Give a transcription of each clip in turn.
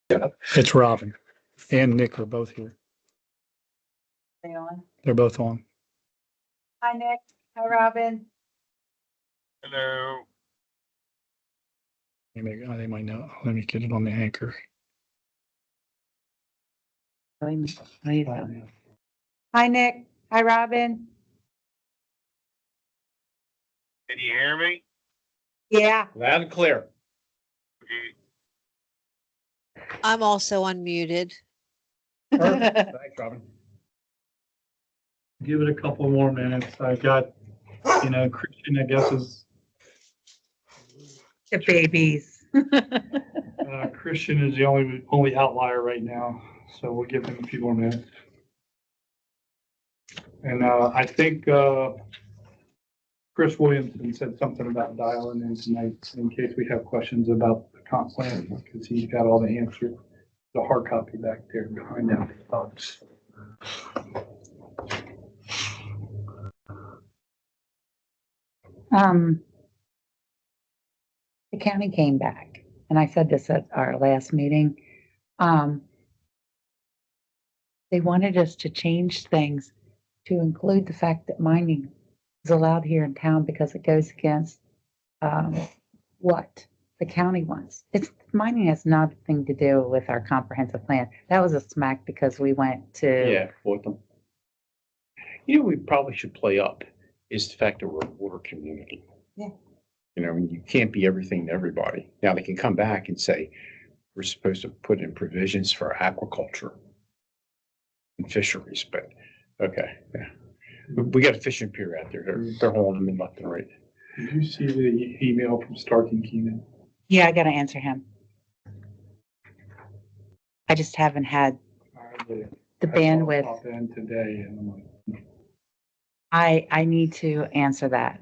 It's Robin and Nick are both here. They on? They're both on. Hi, Nick. Hi, Robin. Hello. They might know. Let me get it on the anchor. Hi, Nick. Hi, Robin. Can you hear me? Yeah. Loud and clear. Okay. I'm also unmuted. Thanks, Robin. Give it a couple more minutes. I got, Christian, I guess is, The babies. Christian is the only outlier right now. So we'll give him a few more minutes. And I think Chris Williamson said something about dialing in tonight in case we have questions about the comp plan, because he's got all the answers, the hard copy back there behind them. The county came back, and I said this at our last meeting. They wanted us to change things to include the fact that mining is allowed here in town because it goes against what the county wants. Mining has nothing to do with our comprehensive plan. That was a smack because we went to. Yeah, for them. We probably should play up is the fact that we're a water community. Yeah. You can't be everything to everybody. Now they can come back and say, we're supposed to put in provisions for aquaculture and fisheries, but okay, yeah. We got a fishing pier out there. They're hauling them in left and right. Did you see the email from Stark and Keenan? Yeah, I got to answer him. I just haven't had the bandwidth. Pop in today and I'm like, I need to answer that.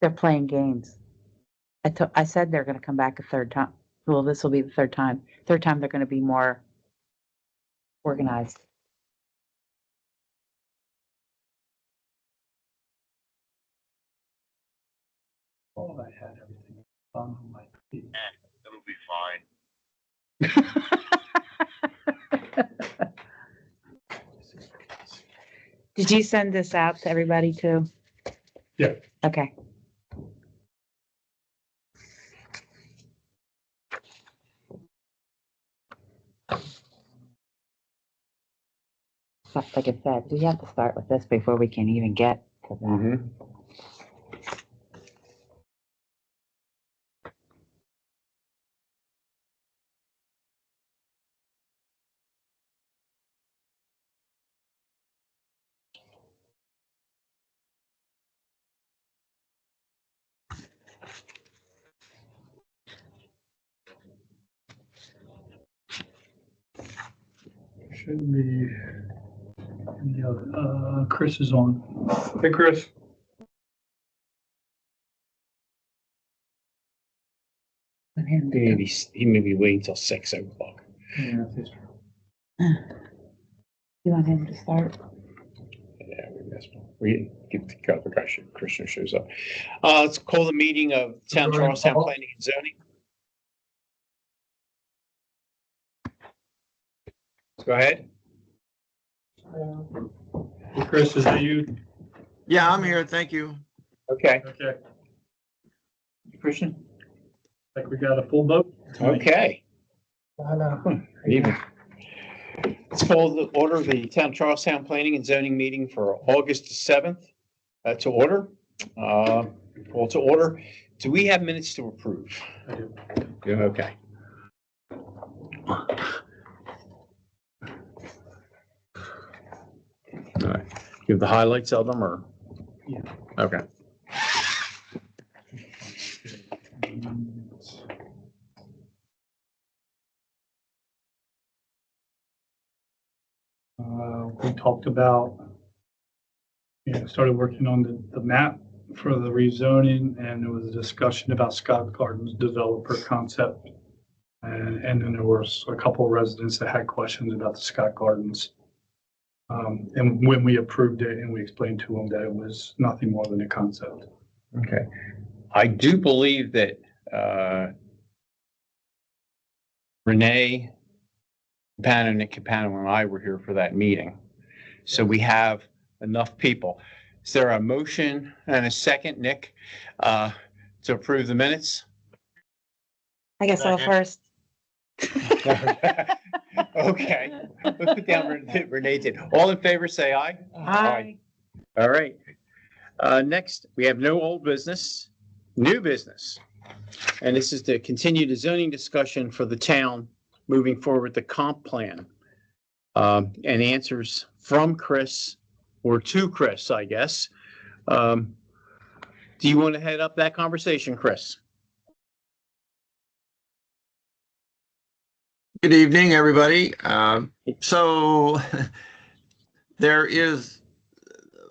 They're playing games. I said they're going to come back a third time. Well, this will be the third time. Third time they're going to be more organized. oh, I had everything on my feet. It'll be fine. Did you send this out to everybody too? Yeah. Okay. Like I said, we have to start with this before we can even get to that. Mm-hmm. Shouldn't be. Chris is on. Hey, Chris. He may be waiting till 6 o'clock. Yeah, You want him to start? Yeah, we missed one. We get the other guy. Christian shows up. Let's call the meeting of Town Charlestown Planning and Zoning. Go ahead. Hey, Chris, is that you? Yeah, I'm here. Thank you. Okay. Okay. Christian. Like we got a full vote? Okay. I know. Even. Let's call the order of the Town Charlestown Planning and Zoning meeting for August 7th to order. Call to order. Do we have minutes to approve? I do. Yeah, okay. All right. You have the highlights of them or? Yeah. Okay. We talked about, started working on the map for the rezoning, and there was a discussion about Scott Gardens developer concept. And then there was a couple of residents that had questions about the Scott Gardens. And when we approved it and we explained to them that it was nothing more than a concept. Okay. I do believe that Renee Nick Capano and I were here for that meeting. So we have enough people. Is there a motion and a second, Nick, to approve the minutes? I guess I'll Second. first. Okay, let's put down Renee did. All in favor, say aye. Aye. All right. Next, we have no old business, new business. And this is to continue the zoning discussion for the town moving forward the comp plan. And answers from Chris or to Chris, I guess. Do you want to head up that conversation, Chris? Good evening, everybody. So there's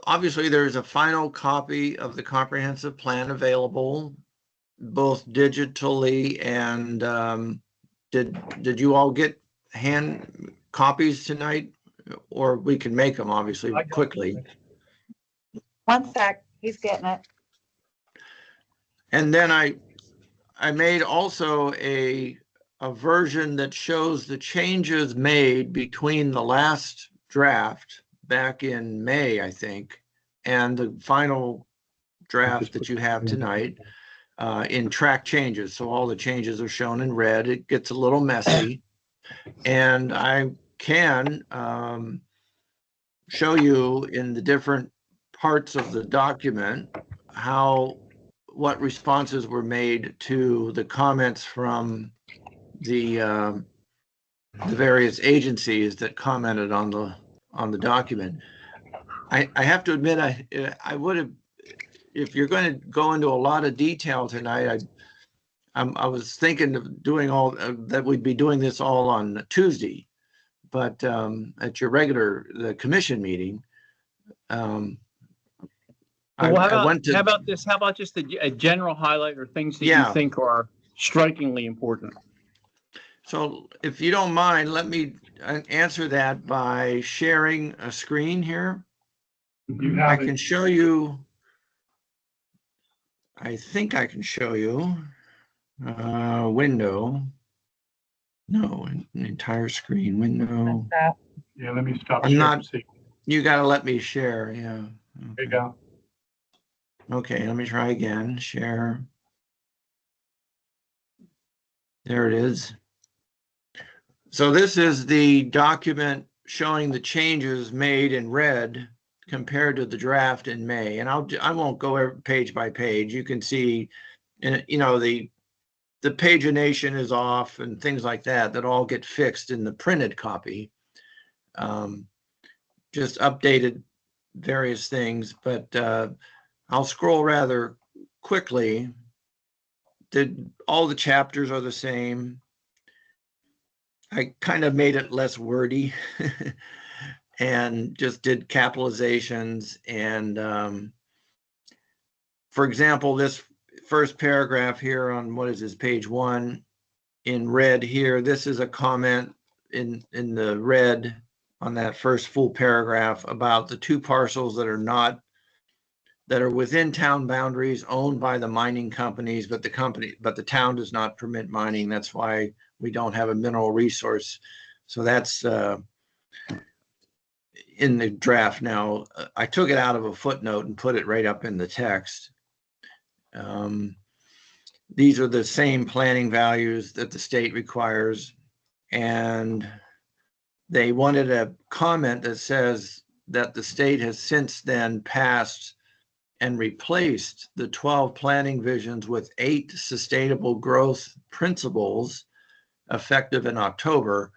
a final copy of the comprehensive plan available, both digitally and did you all get hand copies tonight? Or we can make them obviously I got quickly. One sec, he's getting it. And then I made also a version that shows the changes made between the last draft back in May, I think, and the final draft that you have tonight in track changes. So all the changes are shown in red. It gets a little messy. And I can show you in the different parts of the document what responses were made to the comments from the various agencies that commented on the document. I have to admit, I would have, if you're going to go into a lot of detail tonight, I was thinking of doing all that we'd be doing this all on Tuesday, but at your the commission meeting, Well, how went to. about this? How about just a general highlight or things that Yeah. you think are strikingly important? So if you don't mind, let me answer that by sharing a screen here. You I have can it. show you. I think I can show you window. No, an entire screen window. Yeah, let me stop. I'm share not- and see. You got to let me share. Yeah. There you go. Okay, let me try again. Share. There it is. So this is the document showing the changes made in red compared to the draft in May. And I won't go page by page. You can see, the pagination is off and things like that all get fixed in the printed copy. Just updated various things, but I'll scroll rather quickly. All the chapters are the same. I kind of made it less wordy and just did capitalizations. And for example, this first paragraph here on what is this, page 1 in red here, this is a comment in the red on that first full paragraph about the 2 parcels that are within town boundaries owned by the mining companies, but the town does not permit mining. That's why we don't have a mineral resource. So that's in the draft now. I took it out of a footnote and put it right up in the text. These are the same planning values that the state requires. And they wanted a comment that says that the state has since then passed and replaced the 12 planning visions with 8 sustainable growth principles effective in October.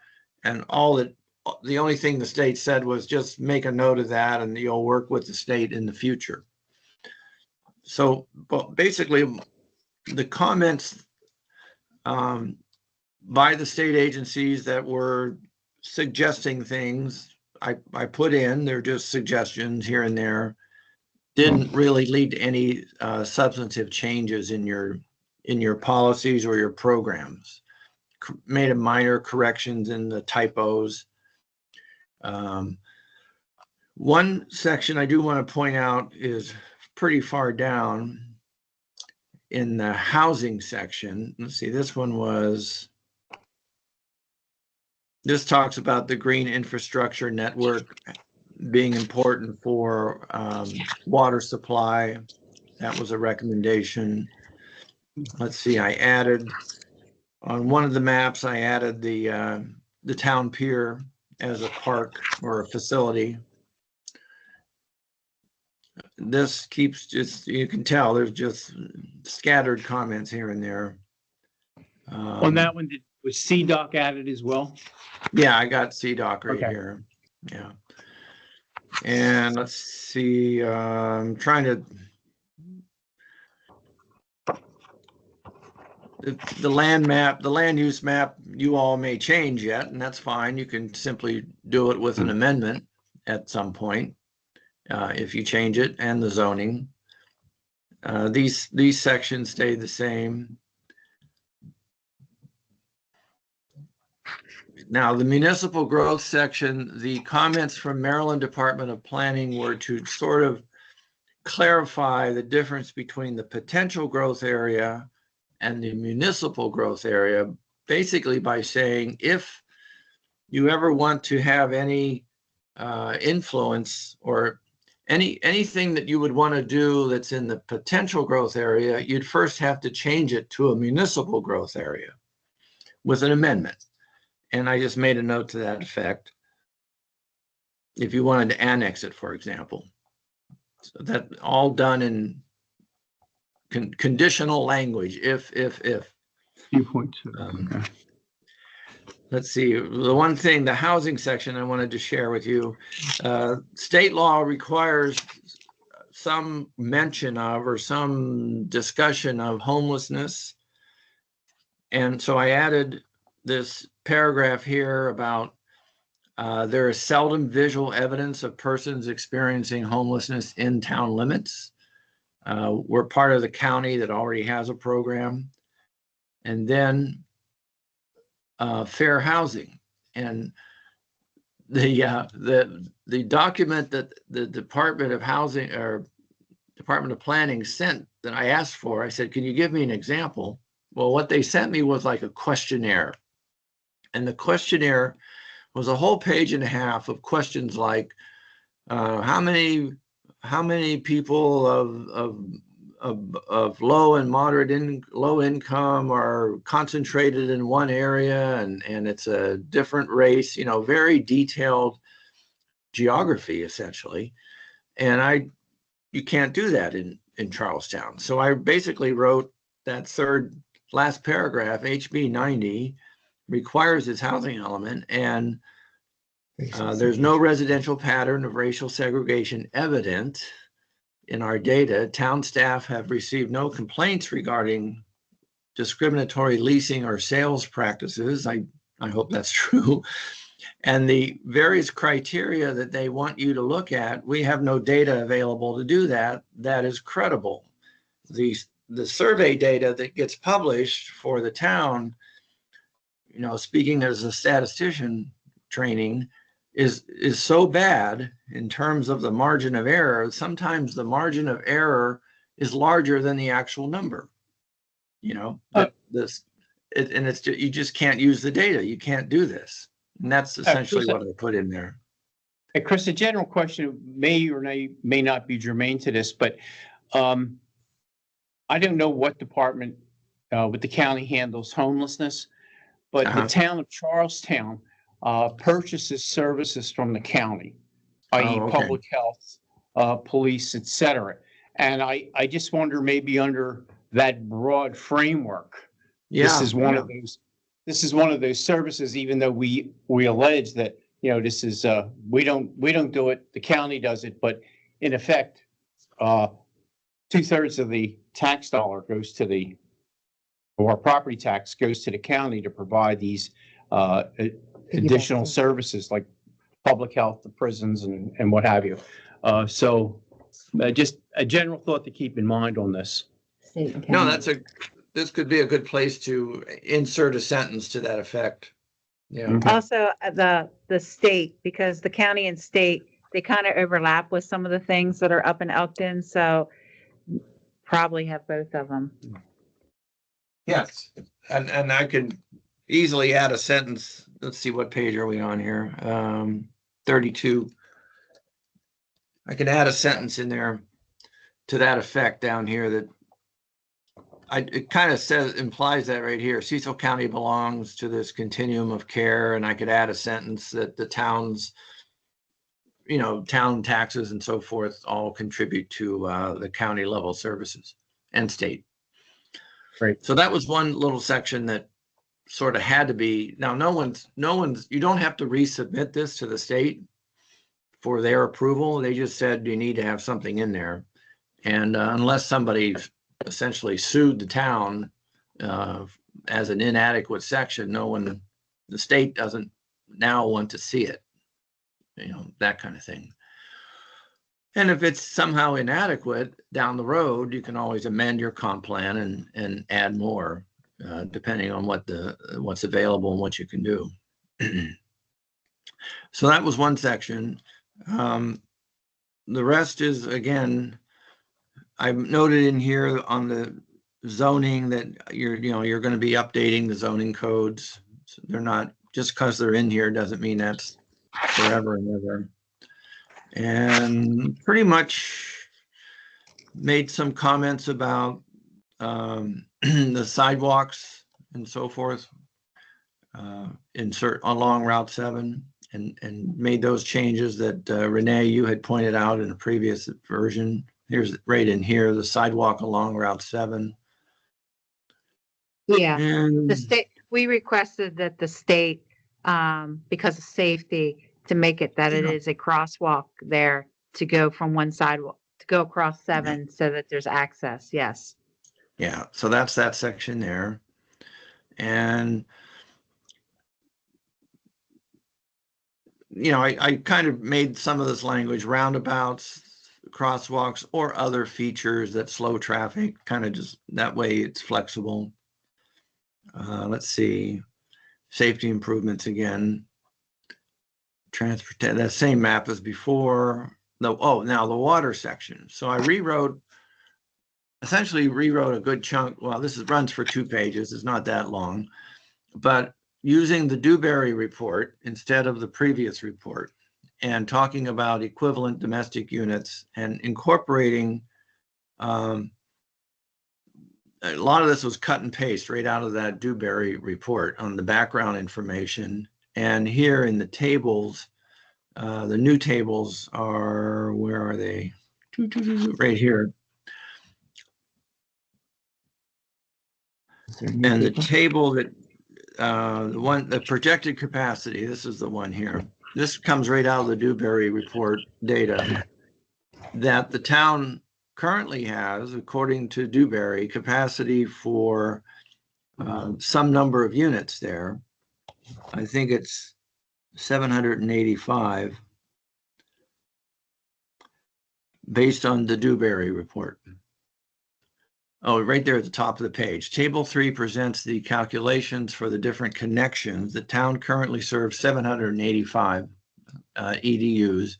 And the only thing the state said was just make a note of that and you'll work with the state in the future. So basically the comments by the state agencies that were suggesting things, I put in, they're just suggestions here and there, didn't really lead to any substantive changes in your policies or your programs. Made a minor corrections in the typos. One section I do want to point out is pretty far down. in the housing section, let's see, this talks about the green infrastructure network being important for water supply. That was a recommendation. Let's see, I added on one of the maps, I added the town pier as a park or a facility. This keeps just, you can tell there's just scattered comments here and there. On that one, was CDOC added as well? Yeah, I got CDOC right Okay. here. Yeah. And let's see, I'm trying to, the land map, the land use map, you all may change yet, and that's fine. You can simply do it with an amendment at some point, if you change it, and the zoning. These sections stay the same. Now, the municipal growth section, the comments from Maryland Department of Planning were to sort of clarify the difference between the potential growth area and the municipal growth area, basically by saying if you ever want to have any influence or anything that you would want to do that's in the potential growth area, you'd first have to change it to a municipal growth area with an amendment. And I just made a note to that effect. If you wanted to annex it, for example. So that all done in conditional language, if. 2.2, okay. Let's see, the one thing, the housing section I wanted to share with you, state law requires some mention of or some discussion of homelessness. And so I added this paragraph here about there is seldom visual evidence of persons experiencing homelessness in town limits. We're part of the county that already has a program. And then fair housing. And the document that the Department of Housing or Department of Planning sent that I asked for, I said, can you give me an example? Well, what they sent me was like a questionnaire. And the questionnaire was a whole page and a half of questions like, how many people of low and moderate low income are concentrated in one area, and it's a different race, you know, very detailed geography essentially. And you can't do that in Charlestown. So I basically wrote that last paragraph, HB 90 requires this housing element, and there's no residential pattern of racial segregation evident in our data. Town staff have received no complaints regarding discriminatory leasing or sales practices. I hope that's true. And the various criteria that they want you to look at, we have no data available to do that. That is credible. The survey data that gets published for the town, you know, speaking as a statistician training, is so bad in terms of the margin of error. Sometimes the margin of error is larger than the actual number. You know, you just can't use the data. You can't do this. And that's essentially what I put in there. Hey, Chris, a general question may or may not be germane to this, but I don't know what department with the county handles homelessness, but the town of Charlestown purchases services from the county, i.e. public health, police, etc. And I just wonder, maybe under that broad framework, this is one of those. This is one of those services, even though we allege that, you know, this is we don't do it, the county does it, but in effect, 2/3 of the tax dollar goes to or property tax goes to the county to provide these additional services like public health, the prisons, and what have you. So just a general thought to keep in mind on this. No, this could be a good place to insert a sentence to that effect. Yeah. Okay. Also, the state, because the county and state, they kind of overlap with some of the things that are up in Elkton. So probably have both of them. Yes, and I could easily add a sentence. Let's see, what page are we on here? 32. I can add a sentence in there to that effect down here that it kind of implies that right here. Cecil County belongs to this continuum of care, and I could add a sentence that the town's, town taxes and so forth all contribute to the county level services and state. Right. So that was one little section that sort of had to be. Now, no one's, you don't have to resubmit this to the state for their approval. They just said you need to have something in there. And unless somebody essentially sued the town as an inadequate section, the state doesn't now want to see it, that kind of thing. And if it's somehow inadequate down the road, you can always amend your comp plan and add more, depending on what's available and what you can do. So that was one section. The rest is, again, I've noted in here on the zoning that you're going to be updating the zoning codes. So they're not, just because they're in here doesn't mean that's forever and ever. And pretty much made some comments about the sidewalks and so forth along Route 7 and made those changes that Renee, you had pointed out in a previous version. Here's right in here, the sidewalk along Route 7. Yeah, And the state, we requested that the state, because of safety, to make it that it is a crosswalk there to go from one sidewalk, to go across 7 so that there's access. Yes. yeah, so that's that section there. And I kind of made some of this language roundabouts, crosswalks, or other features that slow traffic, kind of just that way it's flexible. Let's see, safety improvements again. Transport, that same map as before. Now the water section. So I essentially rewrote a good chunk. Well, runs for 2 pages. It's not that long, but using the Dewberry report instead of the previous report and talking about equivalent domestic units and incorporating, a lot of this was cut and paste right out of that Dewberry report on the background information. And here in the tables, the new tables are, where are they? Right here. And the table that, the projected capacity, this is the one here. This comes right out of the Dewberry report data that the town currently has, according to Dewberry, capacity for some number of units there. I think it's 785 based on the Dewberry report. Oh, right there at the top of the page. Table 3 presents the calculations for the different connections. The town currently serves 785 EDUs,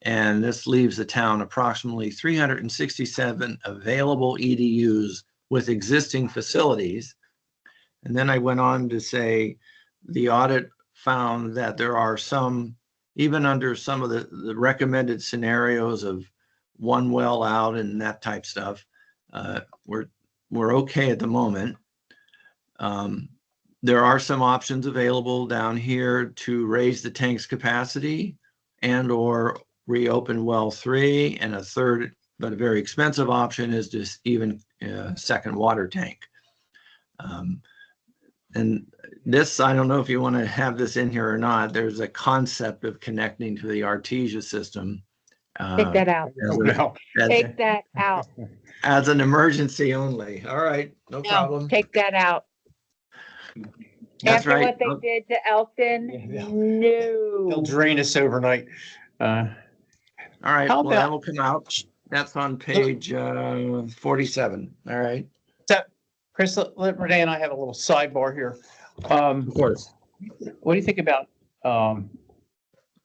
and this leaves the town approximately 367 available EDUs with existing facilities. And then I went on to say the audit found that there are some, even under some of the recommended scenarios of one well out and that type stuff, we're okay at the moment. There are some options available down here to raise the tank's capacity and or reopen well 3, and a third, but a very expensive option is just even second water tank. And this, I don't know if you want to have this in here or not. There's a concept of connecting to the Artesia system. Take that out. Take that out. As an emergency only. All right, no problem. Take that out. That's After right. what they did to Elkton, They'll no. drain us overnight. All right, How well, that about- will come out. That's on page 47. All right. Chris, let Renee and I have a little sidebar here. Of course. What do you think about a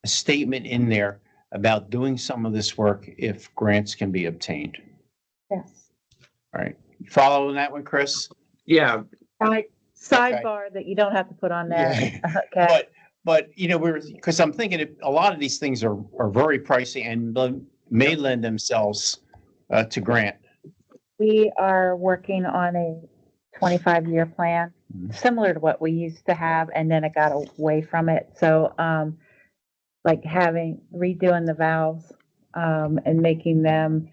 statement in there about doing some of this work if grants can be obtained? Yes. All right. Following that one, Chris? Yeah, Sidebar that you don't have to put on there. Yeah. Okay. But, because I'm thinking a lot of these things are very pricey and may lend themselves to grant. We are working on a 25-year plan, Mhm. similar to what we used to have, and then it got away from it. So, like redoing the valves, and making them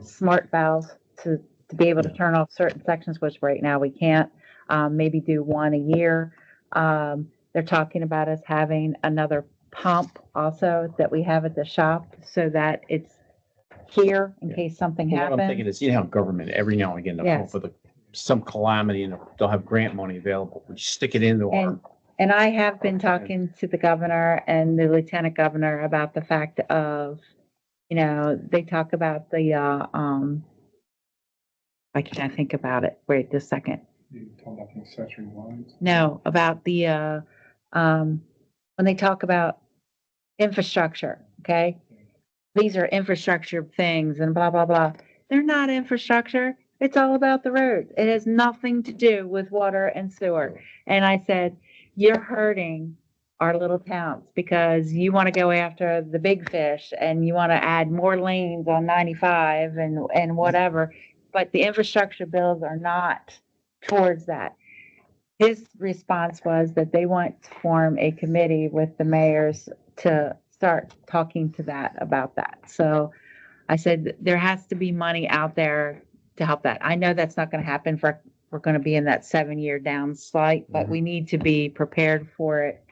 smart valves to be able to turn off certain sections, which right now we can't. Maybe do one a year. They're talking about us having another pump also that we have at the shop so that it's here in Yeah. case something What I'm thinking happens. is, how government every now and again, they'll come up Yes. with some calamity and they'll have grant money available. We stick it into our. And I have been talking to the governor and the lieutenant governor about the fact of, they talk about the, why can't I think about it? Wait just a second. You talk about the accessory lines. No, about the, when they talk about infrastructure, okay? These are infrastructure things and blah, blah, blah. They're not infrastructure. It's all about the roads. It has nothing to do with water and sewer. And I said, you're hurting our little towns because you want to go after the big fish and you want to add more lanes on 95 and whatever. But the infrastructure bills are not towards that. His response was that they want to form a committee with the mayors to start talking to that about that. So I said, there has to be money out there to help that. I know that's not going to happen we're going to be in that 7-year downslide, but we need to be prepared for it.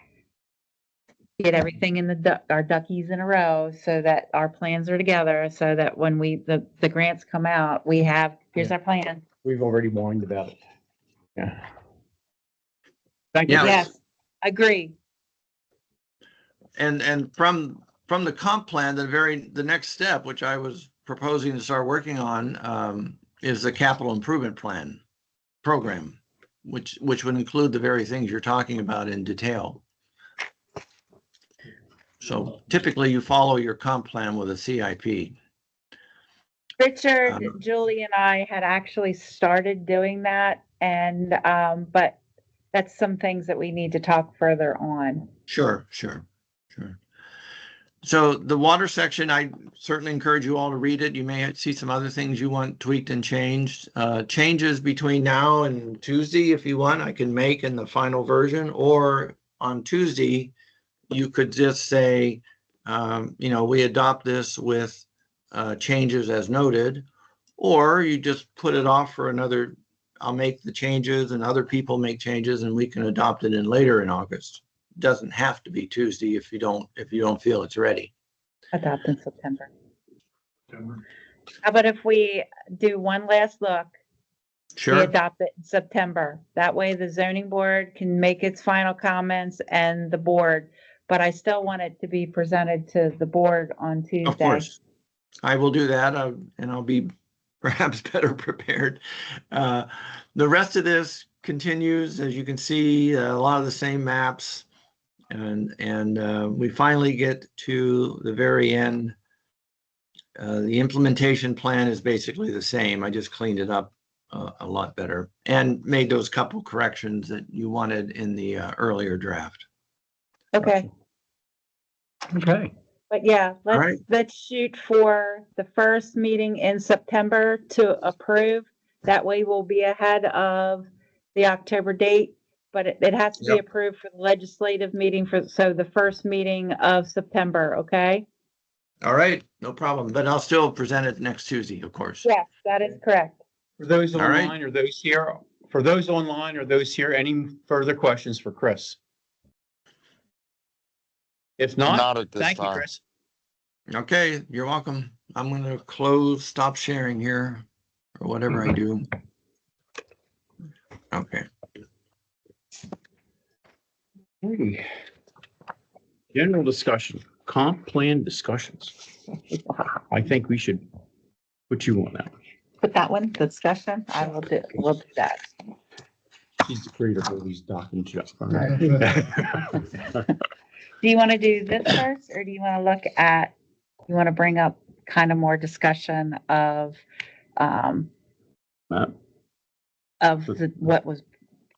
Get everything in our duckies in a row so that our plans are together so that when the grants come out, here's our plan. We've already warned about it. Yeah. Thank you. Yeah. Chris. Yes, agree. and from the comp plan, the next step, which I was proposing to start working on, is the capital improvement program, which would include the very things you're talking about in detail. So typically you follow your comp plan with a CIP. Richard, Julie, and I had actually started doing that, and but that's some things that we need to talk further on. Sure. So the water section, I certainly encourage you all to read it. You may see some other things you want tweaked and changed. Changes between now and Tuesday, if you want, I can make in the final version, or on Tuesday, you could just say, we adopt this with changes as noted, or you just put it off for I'll make the changes and other people make changes and we can adopt it later in August. It doesn't have to be Tuesday if you don't feel it's ready. Adopt in September. How about if we do one last look? We Sure. adopt it in September. That way the zoning board can make its final comments and the board, but I still want it to be presented to the board on Tuesday. Of course. I will do that, and I'll be perhaps better prepared. The rest of this continues, as you can see, a lot of the same maps, and we finally get to the very end. The implementation plan is basically the same. I just cleaned it up a lot better and made those couple corrections that you wanted in the earlier draft. Okay. Okay. But yeah, right. let's shoot for the first meeting in September to approve. That way we'll be ahead of the October date, but it has to be approved for the legislative meeting so the first meeting of September, okay? All right, no problem. But I'll still present it next Tuesday, of course. Yes, that is correct. For those All right. online or those here, any further questions for Chris? If not, at this thank you, time. Chris. Okay, you're welcome. I'm going to stop sharing here, or whatever I do. Okay. Hey. General discussion, comp plan discussions. I think we should put you on that. Put that one, discussion, we'll do that. She's the creator of all these documents. Do you want to do this first, or do you want to bring up kind of more discussion of Matt? of what was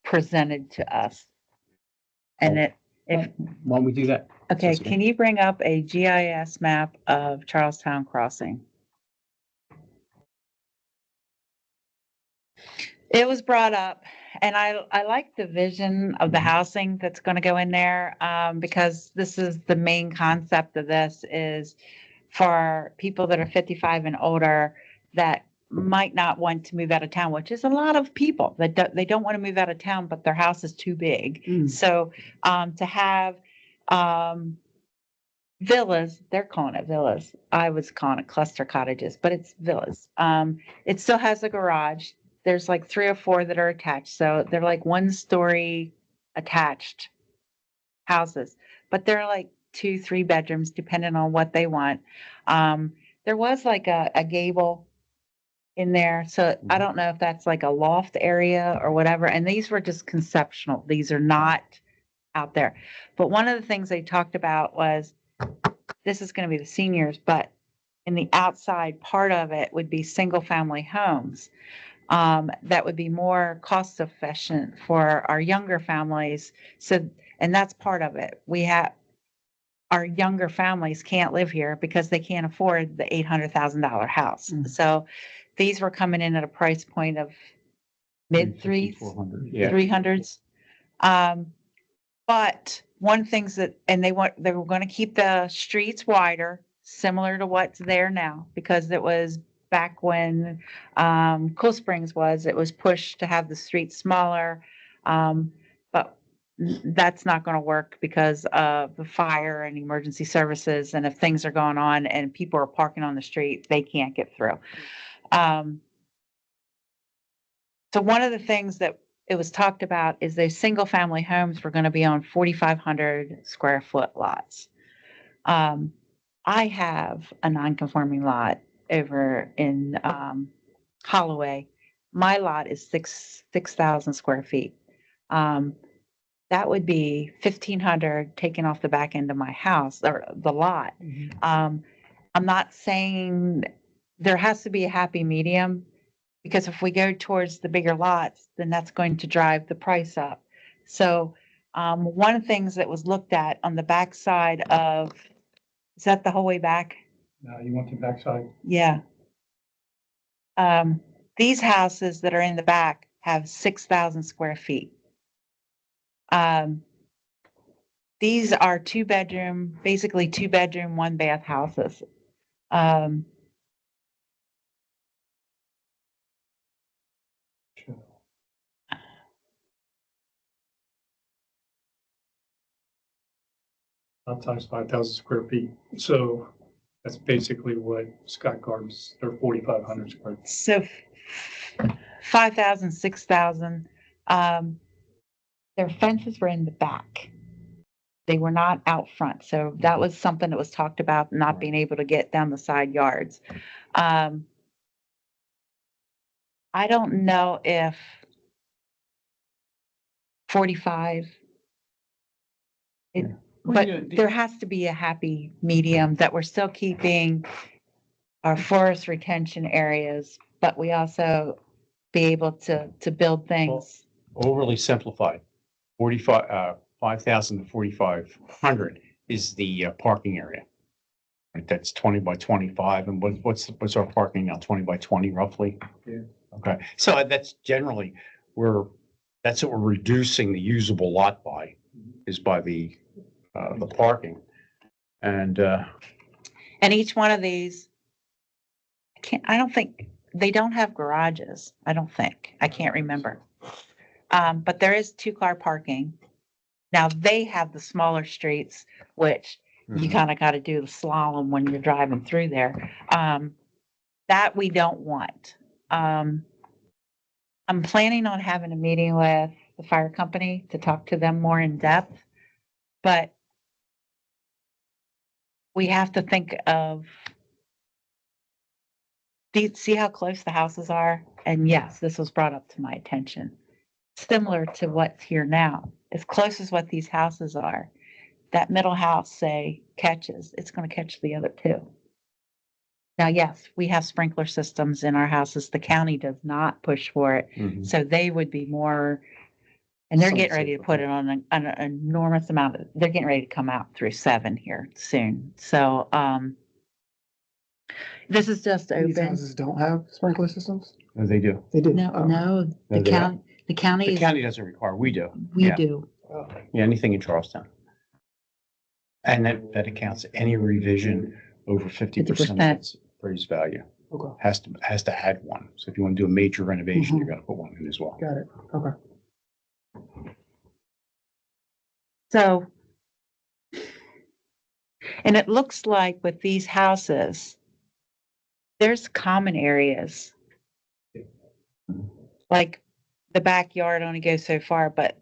presented to us. And if, Why don't we do that? okay, Jessica? can you bring up a GIS map of Charlestown Crossing? It was brought up, and I like the vision of the housing that's gonna go in there, because this is the main concept of this is for people that are 55 and older that might not want to move out of town, which is a lot of people that they don't want to move out of town, but their house is too big. So, to have, villas, they're calling it villas. I was calling it cluster cottages, but it's villas. It still has a garage. There's like 3 or 4 that are attached. So they're like 1-story attached houses, but they're like 2, 3 bedrooms, depending on what they want. There was like a gable in there. So I don't know if that's like a loft area or whatever. And these were just conceptual. These are not out there. But one of the things they talked about was this is going to be the seniors, but in the outside part of it would be single family homes. That would be more cost efficient for our younger families. So, and that's part of it. We have our younger families can't live here because they can't afford the $800,000 house. So these were coming in at a price point of mid threes, 400. Yeah. 300s. But one things that, and they were going to keep the streets wider, similar to what's there now, because it was back when Cool Springs was, it was pushed to have the streets smaller. But that's not going to work because of the fire and emergency services. And if things are going on and people are parking on the street, they can't get through. So one of the things that it was talked about is those single family homes were going to be on 4,500 square foot lots. I have a non-conforming lot over in Holloway. My lot is 6,000 square feet. That would be 1,500 taken off the back end of my house or the lot. I'm not saying there has to be a happy medium, because if we go towards the bigger lots, then that's going to drive the price up. So one of the things that was looked at on the back side of, is that the whole way back? Now you want the backside? Yeah. These houses that are in the back have 6,000 square feet. These are 2-bedroom, basically 2-bedroom, 1-bath houses. Lot size 5,000 square feet. So that's basically what Scott Gardens, they're 4,500 square feet. So 5,000, 6,000. Their fences were in the back. They were not out front. So that was something that was talked about, not being able to get down the side yards. I don't know if 45, but there has to be a happy medium that we're still keeping our forest retention areas, but we also be able to build things. Overly simplified. 5,000 to 4,500 is the parking area. Right, that's 20 by 25. And what's our parking now? 20 by 20 roughly? Yeah. Okay. So that's generally that's what we're reducing the usable lot by, is by the parking. And each one of these, I don't think, they don't have garages. I don't think. I can't remember. But there is 2-car parking. Now they have the smaller streets, which you kind of got to do the slalom when you're driving through there. That we don't want. I'm planning on having a meeting with the fire company to talk to them more in depth, but we have to think of, do you see how close the houses are? And yes, this was brought up to my attention. Similar to what's here now, as close as what these houses are, that middle house, say, catches, it's going to catch the other 2. Now, yes, we have sprinkler systems in our houses. The county does not push for it. Mhm. So they would be more, and they're Some getting ready to safer. put it on an enormous amount. They're getting ready to come out through 7 here soon. So, this is just These open. houses don't have sprinkler systems? No, they do. They do? No, Oh. no, No, the they county, the The county, county doesn't require, we do. we yeah. do. Oh. Yeah, anything in Charlestown. And that accounts any revision over 50% of 50%. its appraised value. Okay, Has to add one. So if you want to do a major renovation, you're gonna put one in as well. got it. Okay. So, and it looks like with these houses, there's common areas. Like the backyard only goes so far, but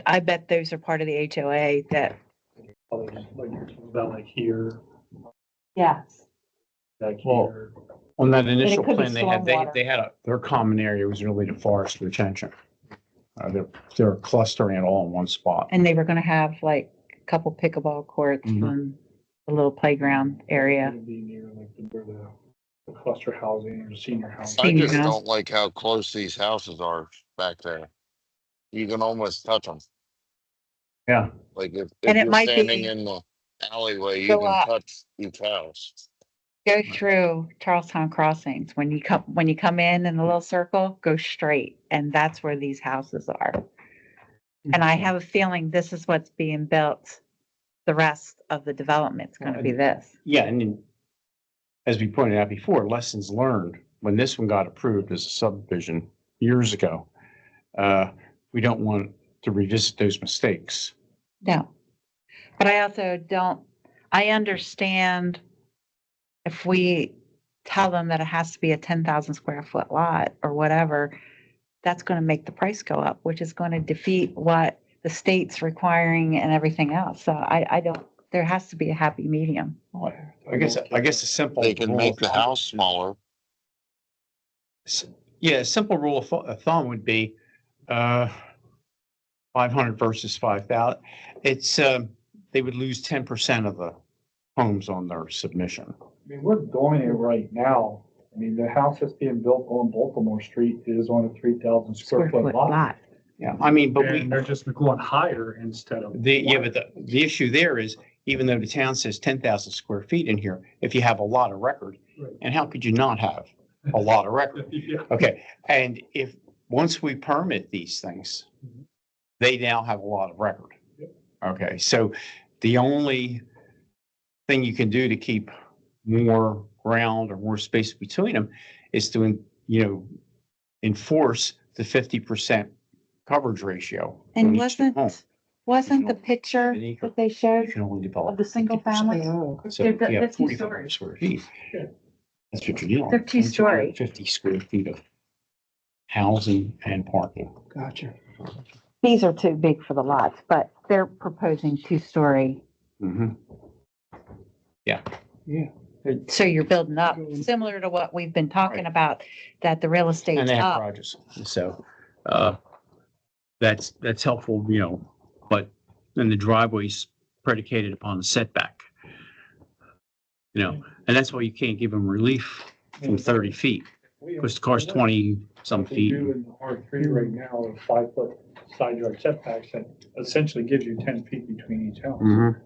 I bet those are part of the HOA that. Probably like you're talking about like here, Yes. back Well, here. On that initial could be plan, stormwater. they had their common area was really the forest retention. They're clustering it all in one spot. And they were gonna have like a couple pickleball courts Mhm. and a little playground area. It'd be near like where the cluster housing or senior housing. I Senior just house. don't like how close these houses are back there. You can almost touch them. Yeah. Like if And it you're might standing be- in the alleyway, you Go can up. touch each house. Go through Charlestown Crossings. When you come in the little circle, go straight, and that's where these houses are. And I have a feeling this is what's being built. The rest of the development's gonna be this. Yeah, and then, as we pointed out before, lessons learned, when this one got approved as a subdivision years ago, we don't want to revisit those mistakes. No. But I also I understand if we tell them that it has to be a 10,000 square foot lot or whatever, that's gonna make the price go up, which is gonna defeat what the state's requiring and everything else. So I don't, there has to be a happy medium. I guess a simple. They can rule make of the thumb- house smaller. Yeah, a simple rule of thumb would be, 500 versus 5,000. It's, they would lose 10% of the homes on their submission. I mean, we're doing it right now. I mean, the house that's being built on Baltimore Street is on a 3,000 square foot lot. Yeah, I mean, but And they're just going higher instead of. but the issue there is, even though the town says 10,000 square feet in here, if you have a lot of record, Right. and how could you not have a lot of record? Yeah. Okay, and once we permit these things, Mhm. they now have a lot of record. Yep. Okay, so the only thing you can do to keep more ground or more space between them is to, enforce the 50% coverage ratio. And on each home. wasn't the picture An acre. that they You showed can only develop. of the single 50%. family? Oh, okay. So They're- you they're have 2 4,500 stories. square feet. Yeah. That's what you're dealing with. They're 2-story. 50 square feet of housing and parking. Gotcha. These are too big for the lots, but they're proposing 2-story. Mhm. Yeah. So you're building up, similar to what we've been talking Right. about, that the real And estate's they have up. garages. So, that's helpful, but then the driveway's predicated upon the setback. And that's why you can't give them relief from 30 feet, because the car's 20 some What they feet. do in the R3 right now is 5-foot side yard setbacks that essentially gives you 10 feet between each house, Mhm.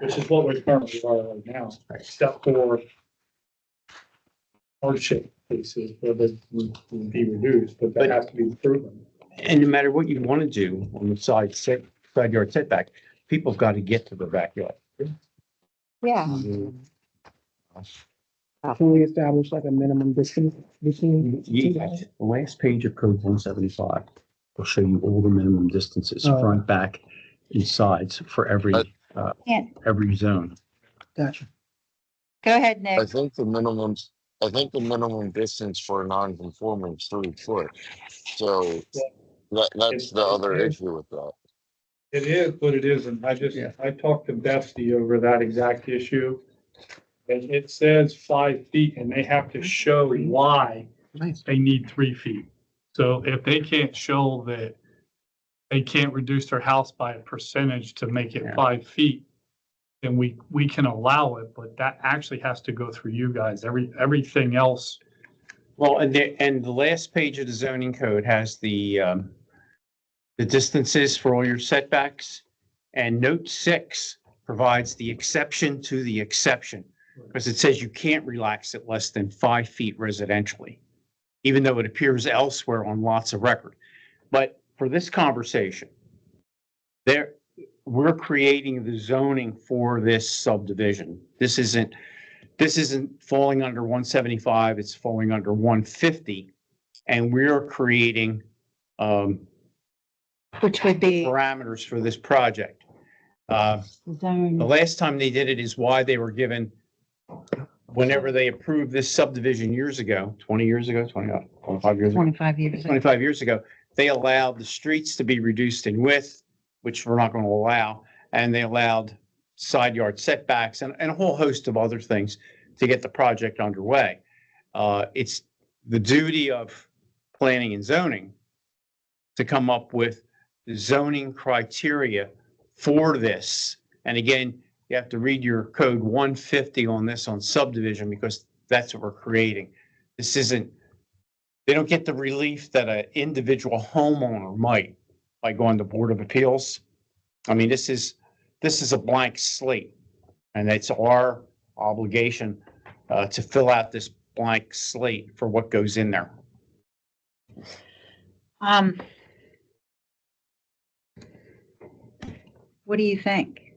which is what we currently are right now, except for hardship cases where they would be reduced, but that has to be proven. And no matter what you want to do on the side yard setback, people have got to get to the backyard. Yeah. Can we establish like a minimum distance between? The last page of code 175 will show you all the minimum distances, Oh. front, back, and sides for every Yeah. every zone. Gotcha. Go ahead, I Nick. think the minimum distance for a non-conforming is 3 foot. So that's the other issue with that. It is, but it isn't. I talked to Bessie over that exact issue. And it says 5 feet and they have to show why Nice. they need 3 feet. So if they can't show that they can't reduce their house by a percentage to make it Yeah. 5 feet, then we can allow it, but that actually has to go through you guys. Everything else, Well, and the last page of the zoning code has the distances for all your setbacks. And note 6 provides the exception to the exception, because it says you can't relax it less than 5 feet residentially, even though it appears elsewhere on lots of record. But for this conversation, we're creating the zoning for this subdivision. This isn't falling under 175, it's falling under 150. And we're creating Which would be parameters for this project. The zone. last time they did it is why they were given, whenever they approved this subdivision years ago, 20 years ago, 25 years ago, 25 years. 25 years ago, they allowed the streets to be reduced in width, which we're not going to allow. And they allowed side yard setbacks and a whole host of other things to get the project underway. It's the duty of planning and zoning to come up with zoning criteria for this. And again, you have to read your code 150 on this on subdivision, because that's what we're creating. This isn't, they don't get the relief that an individual homeowner might by going to Board of Appeals. I mean, this is a blank slate, and it's our obligation to fill out this blank slate for what goes in there. What do you think?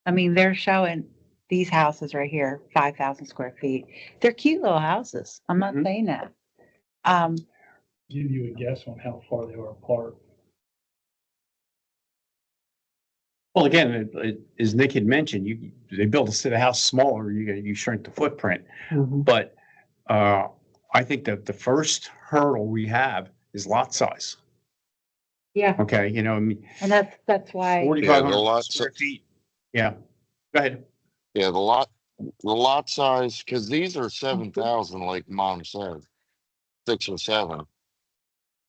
I mean, they're showing these houses right here, 5,000 square feet. They're cute little houses. I'm not Mhm. saying that. give you a guess on how far they are apart. Well, again, as Nick had mentioned, they build a house smaller, you shrink the footprint. But I think that the first hurdle we have is lot size. Yeah, Okay, you know, I mean, and that's why. 4,500 lot square si- feet. Yeah, go ahead. Yeah, the lot size, because these are 7,000, like Mom said, 6 or 7.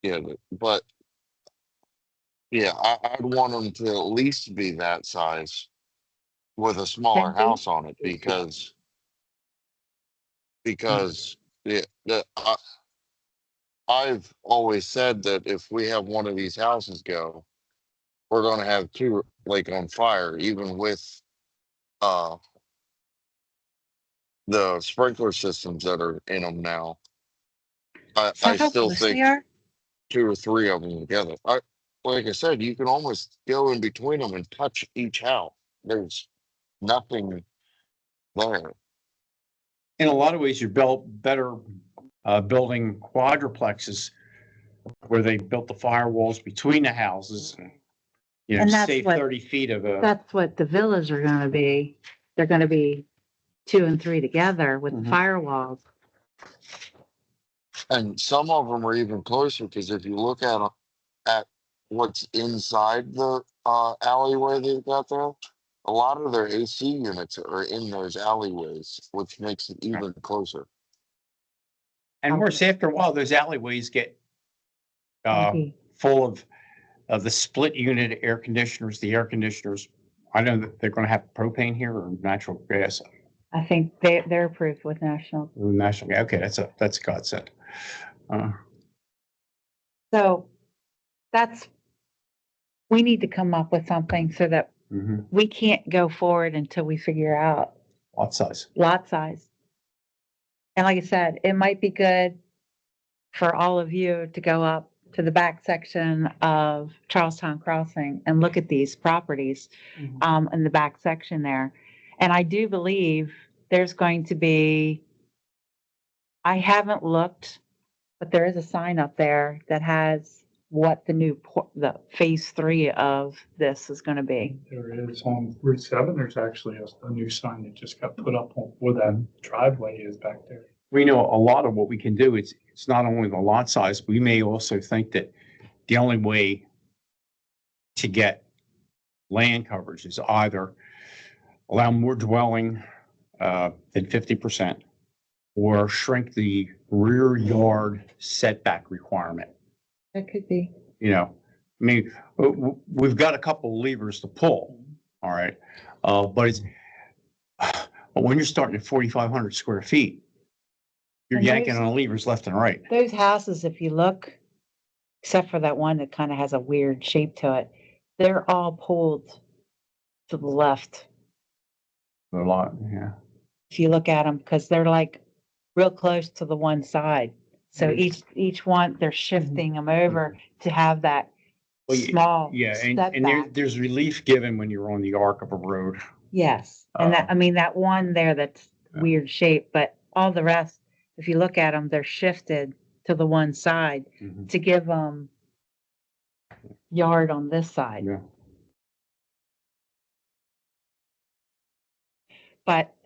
Yeah, but yeah, I'd want them to at least be that size with a smaller 10 feet? house on it, because yeah, I've always said that if we have one of these houses go, we're going to have 2 like on fire, even with the sprinkler systems that are in them now. Is I that how still close think they are? 2 or 3 of them together. Like I said, you can almost go in between them and touch each house. There's nothing there. In a lot of ways, you're better building quadruplexes where they built the firewalls between the houses and, you know, And that's save what- 30 feet of a. That's what the villas are gonna be. They're gonna be 2 and 3 together with the Mhm. firewalls. And some of them are even closer, because if you look at what's inside the alleyway they've got there, a lot of their AC units are in those alleyways, which makes it even closer. And worse, after a while, those alleyways get Maybe. full of the split unit air conditioners, the air conditioners. I know that they're going to have propane here or natural gas. I think they're approved with national. National gas. Okay, that's a godsend. So we need to come up with something so that Mhm. we can't go forward until we figure out Lot size. lot size. And like I said, it might be good for all of you to go up to the back section of Charlestown Crossing and look at these properties in the back section there. And I do believe there's going to be, I haven't looked, but there is a sign up there that has what the phase 3 of this is going to be. There is on Route 7, there's actually a new sign that just got put up on where that driveway is back there. We know a lot of what we can do. It's not only the lot size. We may also think that the only way to get land coverage is either allow more dwelling than 50% or shrink the rear yard setback requirement. That could be. You know, I mean, we've got a couple levers to pull, all right? But But when you're starting at 4,500 square feet, you're And yanking those- on levers left and right. Those houses, if you look, except for that one that kind of has a weird shape to it, they're all pulled to the left. A lot, yeah. If you look at them, because they're like real close to the one side. So each one, they're shifting them over to have that Well, yeah, small Yeah, and there, setback. there's relief given when you're on the arc of a road. Yes, and that, I mean, that one there that's Yeah. weird shape, but all the rest, if you look at them, they're shifted to the one side Mhm. to give them yard on this side. Yeah. But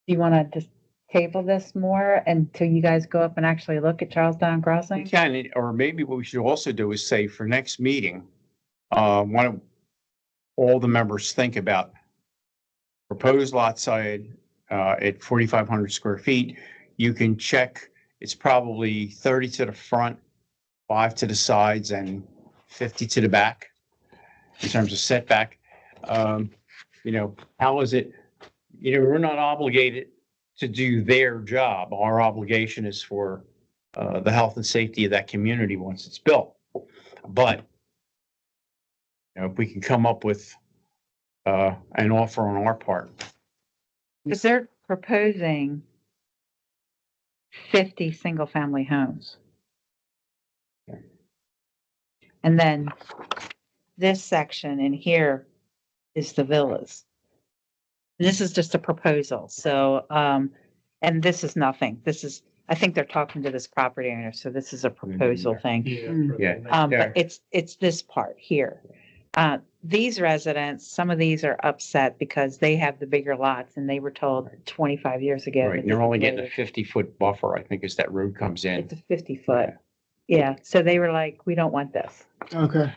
do you want to just table this more until you guys go up and actually look at Charlestown We Crossing? can, or maybe what we should also do is say for next meeting, why don't all the members think about proposed lot side at 4,500 square feet. You can check, it's probably 30 to the front, 5 to the sides, and 50 to the back in terms of setback. You know, how is it, you know, we're not obligated to do their job. Our obligation is for the health and safety of that community once it's built. But you know, if we can come up with an offer on our part. Because they're proposing 50 single-family homes. And then this section in here is the villas. And this is just a proposal, so, and this is nothing. This is, I think they're talking to this property owner, so this is a proposal thing. Yeah. Yeah. But it's this part here. These residents, some of these are upset because they have the bigger lots and they were told 25 years ago. Right, that and they're this only is getting a waived. 50-foot buffer, I think, as that road comes in. It's a 50-foot. Yeah, so they were like, we don't want this. Okay.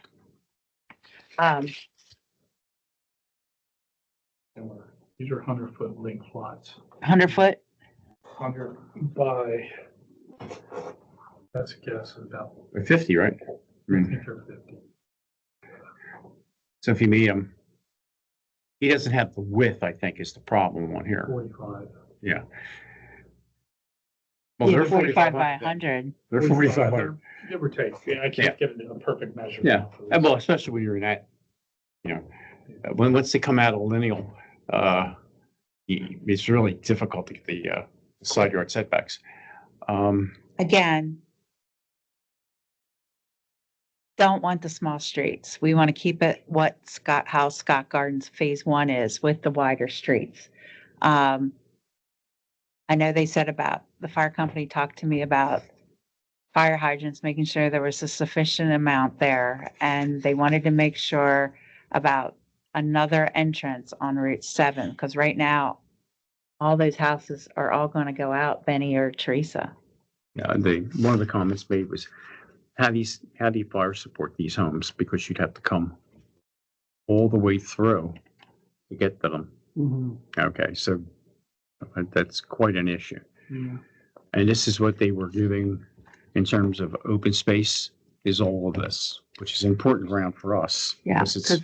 These are 100-foot length lots. 100-foot? 100 by, that's a guess, about, 50, right? I think they're 50. So if you meet him, he doesn't have the width, I think, is the problem on here. 45. Yeah. Well, Yeah, they're 45 by 4,500. 100. They're 4,500. Give or take. Yeah, I Yeah. can't get it in a perfect measure. Yeah, and well, especially when you're in that, you know, once they come out of lineal, it's really difficult to get the side yard setbacks. Again, don't want the small streets. We want to keep it how Scott Gardens Phase 1 is with the wider streets. I know they said about, the fire company talked to me about fire hydrants, making sure there was a sufficient amount there. And they wanted to make sure about another entrance on Route 7, because right now, all those houses are all going to go out, Benny or Teresa. One of the comments made was, how do you fire support these homes? Because you'd have to come all the way through to get to them. Mhm. Okay, so that's quite an issue. Yeah. And this is what they were doing in terms of open space, is all of this, which is important ground for us. Yeah, because it's, 'cause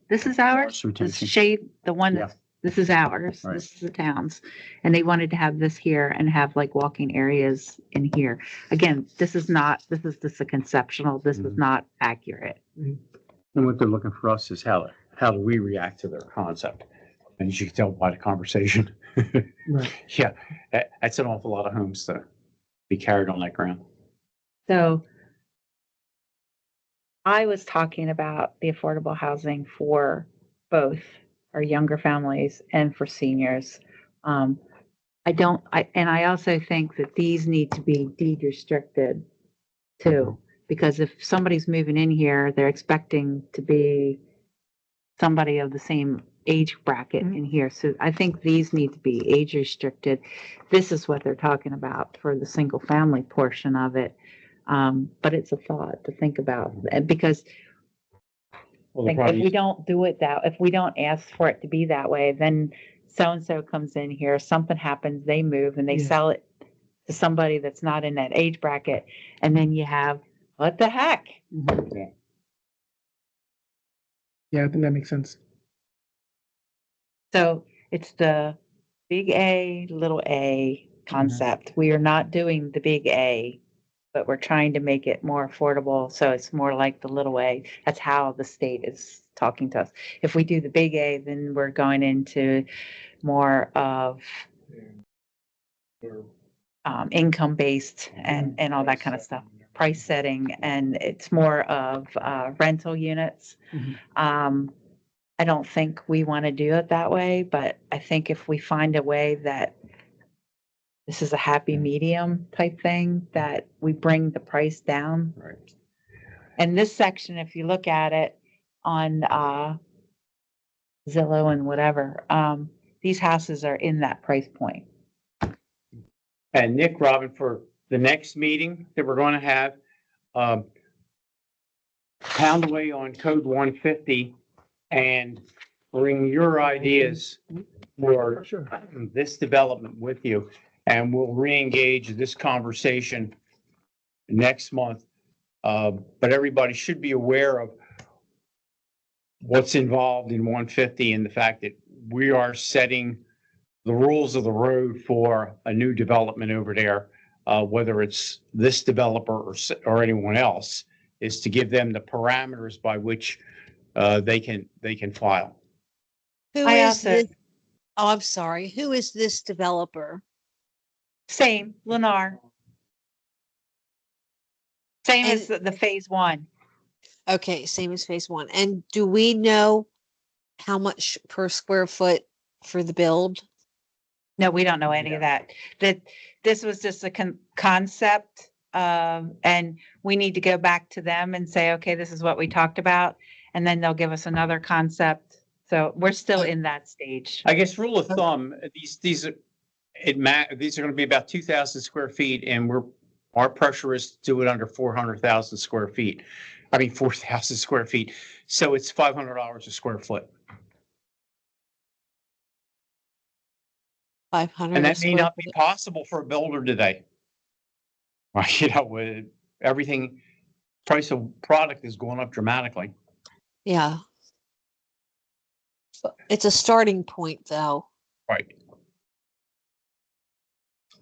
This is ours, Forest this retention. shade, the one Yeah. that's, this is ours, Right. this is the town's. And they wanted to have this here and have like walking areas in here. Again, this is just a conceptual, this is Mhm. not accurate. And what they're looking for us is how do we react to their concept? And as you can tell by the conversation, Right. yeah, that's an awful lot of homes to be carried on that ground. So I was talking about the affordable housing for both our younger families and for seniors. And I also think that these need to be deed restricted too, because if somebody's moving in here, they're expecting to be somebody of the same age bracket in here. So I think these need to be age restricted. This is what they're talking about for the single family portion of it. But it's a thought to think about, because Well, the if problem we is, don't do it if we don't ask for it to be that way, then so-and-so comes in here, something happens, they move and they Yeah. sell it to somebody that's not in that age bracket. And then you have, what the heck? Mhm. Yeah, I think that makes sense. So it's the big A, little a concept. We are not doing the big A, but we're trying to make it more affordable. So it's more like the little a. That's how the state is talking to us. If we do the big A, then we're going into more of income based and all that kind of stuff, price setting, and it's more of rental units. Mhm. I don't think we want to do it that way, but I think if we find a way that this is a happy medium type thing, that we bring the price down. Right. And this section, if you look at it on Zillow and whatever, these houses are in that price point. And Nick, Robin, for the next meeting that we're going to have, pound away on code 150 and bring your ideas for Sure. this development with you. And we'll re-engage this conversation next month. But everybody should be aware of what's involved in 150 and the fact that we are setting the rules of the road for a new development over there, whether it's this developer or anyone else, is to give them the parameters by which they can file. Who I is also- this? Oh, I'm sorry. Who is this developer? Same, Lennar. Same And- as the phase one. Okay, same as phase one. And do we know how much per square foot for the build? No, we don't know any of that. That this was just a concept, and we need to go back to them and say, okay, this is what we talked about, and then they'll give us another concept. So we're still in that stage. I guess rule of thumb, these are going to be about 2,000 square feet, and our pressure is to do it under 400,000 square feet. I mean, 4,000 square feet. So it's $500 a square foot. 500. And a that may square not be foot? possible for a builder today. You know, with everything, price of product is going up dramatically. Yeah. It's a starting point, though. Right.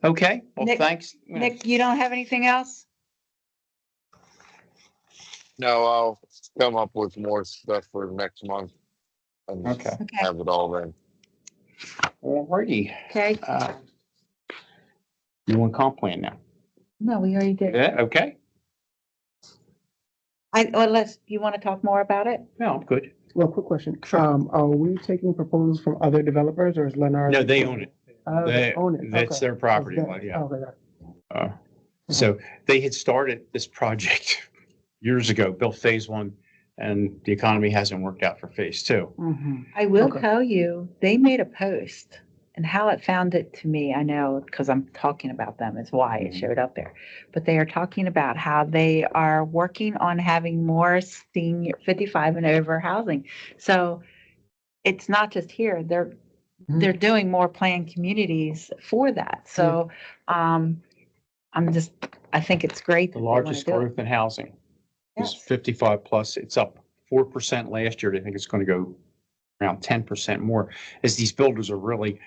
Okay, well, Nick- thanks. Nick, you don't have anything else? No, I'll come up with more stuff for next month. And Okay, Okay, have it all then. alrighty. okay. You want comp plan now? No, we already did. Yeah, okay. You want to talk more about it? No, I'm good. Well, quick question. Sure. Are we taking proposals from other developers or is Lennar? No, they own it. They own it. That's Okay. their property, That's line, that- yeah. Okay, got it. So they had started this project years ago, built phase one, and the economy hasn't worked out for phase two. Mhm. I will Okay. tell you, they made a post, and how it found it to me, I know, because I'm talking about them is why it showed up there. But they are talking about how they are working on having more senior 55 and over housing. So it's not just here, they're doing more planned communities for that. So I think it's great. The that they wanna largest do it. growth in housing is Yes. 55 plus. It's up 4% last year. I think it's going to go around 10% more as these builders are really,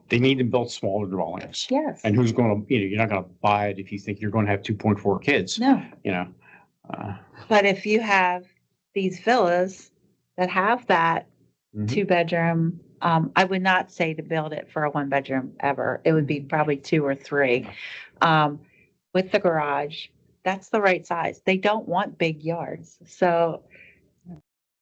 they need to build smaller dwellings. Yes, And who's going to, you're not going to buy it if you think you're going to have 2.4 kids, no, you know? Uh, but if you have these villas that have that Mhm. 2 bedroom, I would not say to build it for a 1 bedroom ever. It would be probably 2 or 3. With the garage, that's the right size. They don't want big yards. So,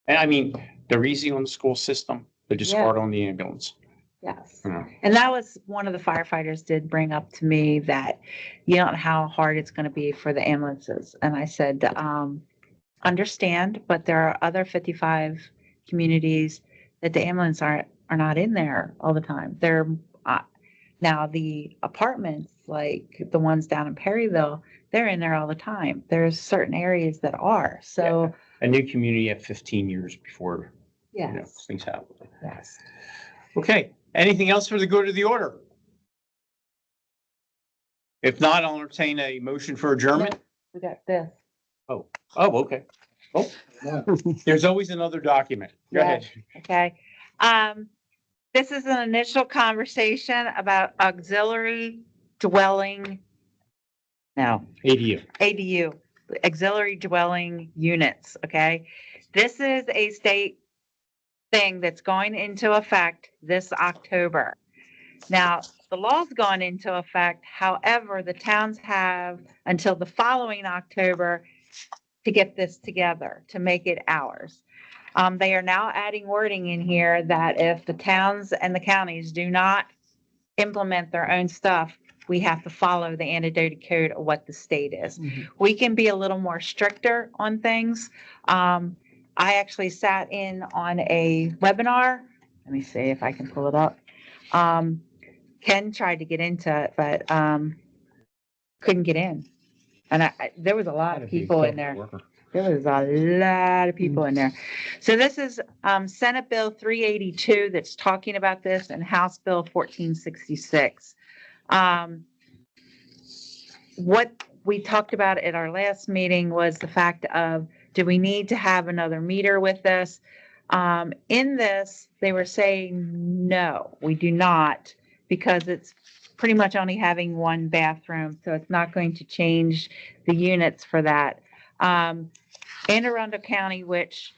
And I mean, they're easy on the school system. They're just Yeah. hard on the ambulance. yes. you know? And that was one of the firefighters did bring up to me, that you don't know how hard it's going to be for the ambulances. And I said, understand, but there are other 55 communities that the ambulance are not in there all the time. They're now the apartments, like the ones down in Perryville, they're in there all the time. There's certain areas that are. So A new community at 15 years before, yes, things happen. yes. Okay, anything else for the good of the order? If not, I'll entertain a motion for adjournment. We got this. Oh, okay. Oh, there's always another document. Go Yeah. ahead. Okay. This is an initial conversation about auxiliary dwelling, no, ADU. ADU, auxiliary dwelling units, okay? This is a state thing that's going into effect this October. Now, the law's gone into effect, however, the towns have until the following October to get this together, to make it ours. They are now adding wording in here that if the towns and the counties do not implement their own stuff, we have to follow the annotated code of what the state is. We can be a little more stricter on things. I actually sat in on a webinar. Let me see if I can pull it up. Ken tried to get into it, but couldn't get in. And there was a lot of people in there. There was a lot of people in there. So this is Senate Bill 382 that's talking about this, and House Bill 1466. What we talked about at our last meeting was the fact of, do we need to have another meter with this? In this, they were saying, no, we do not, because it's pretty much only having one bathroom, so it's not going to change the units for that. Anne Arundel County, which